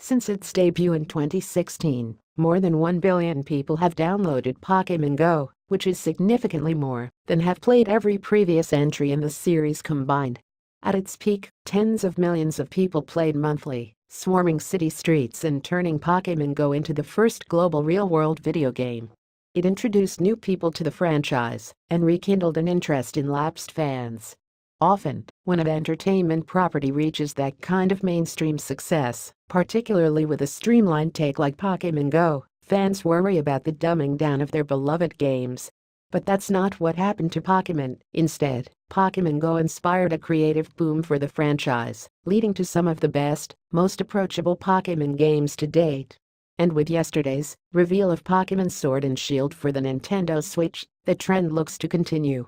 Since its debut in 2016, more than 1 billion people have downloaded Pokémon Go, which is significantly more than have played every previous entry in the series combined. At its peak, tens of millions of people played monthly, swarming city streets and turning Pokémon Go into the first global real-world video game. It introduced new people to the franchise and rekindled an interest in lapsed fans. Often, when an entertainment property reaches that kind of mainstream success, particularly with a streamlined take like Pokémon Go, fans worry about the dumbing down of their beloved games. But that's not what happened to Pokémon. Instead, Pokémon Go inspired a creative boom for the franchise, leading to some of the best, most approachable Pokémon games to date. And with yesterday's reveal of Pokémon Sword and Shield for the Nintendo Switch, the trend looks to continue.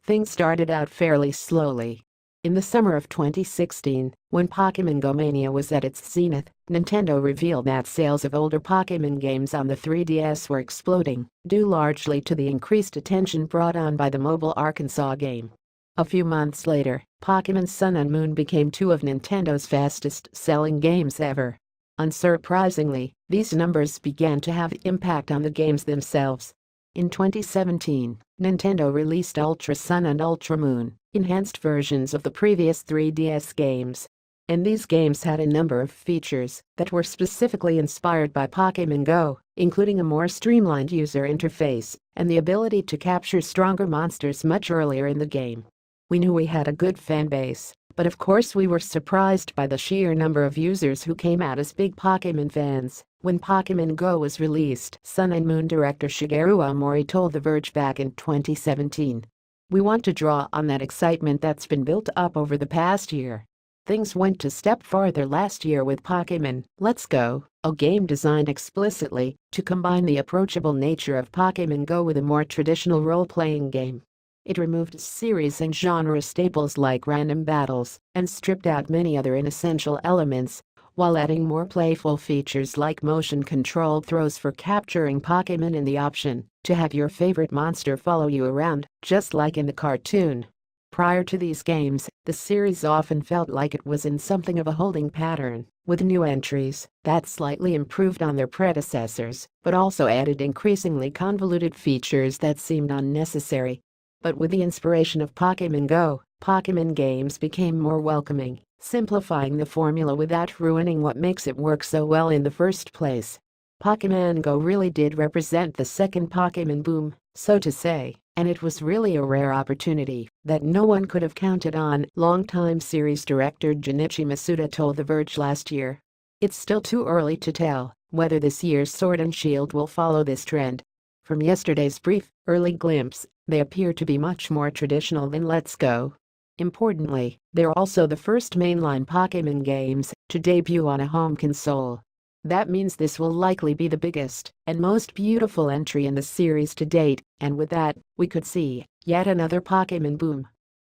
Things started out fairly slowly. In the summer of 2016, when Pokémon Go mania was at its zenith, Nintendo revealed that sales of older Pokémon games on the 3DS were exploding, due largely to the increased attention brought on by the mobile Arkansas game. A few months later, Pokémon Sun and Moon became two of Nintendo's fastest-selling games ever. Unsurprisingly, these numbers began to have impact on the games themselves. In 2017, Nintendo released Ultra Sun and Ultra Moon, enhanced versions of the previous 3DS games. And these games had a number of features that were specifically inspired by Pokémon Go, including a more streamlined user interface and the ability to capture stronger monsters much earlier in the game. We knew we had a good fan base, but of course we were surprised by the sheer number of users who came out as big Pokémon fans when Pokémon Go was released, Sun and Moon director Shigeru Aomori told The Verge back in 2017. We want to draw on that excitement that's been built up over the past year. Things went a step farther last year with Pokémon Let's Go, a game designed explicitly to combine the approachable nature of Pokémon Go with a more traditional role-playing game. It removed series and genre staples like random battles and stripped out many other inessential elements, while adding more playful features like motion-controlled throws for capturing Pokémon and the option to have your favorite monster follow you around, just like in the cartoon. Prior to these games, the series often felt like it was in something of a holding pattern, with new entries that slightly improved on their predecessors, but also added increasingly convoluted features that seemed unnecessary. But with the inspiration of Pokémon Go, Pokémon games became more welcoming, simplifying the formula without ruining what makes it work so well in the first place. Pokémon Go really did represent the second Pokémon boom, so to say, and it was really a rare opportunity that no one could have counted on, longtime series director Junichi Masuda told The Verge last year. It's still too early to tell whether this year's Sword and Shield will follow this trend. From yesterday's brief, early glimpse, they appear to be much more traditional than Let's Go. Importantly, they're also the first mainline Pokémon games to debut on a home console. That means this will likely be the biggest and most beautiful entry in the series to date, and with that, we could see yet another Pokémon boom.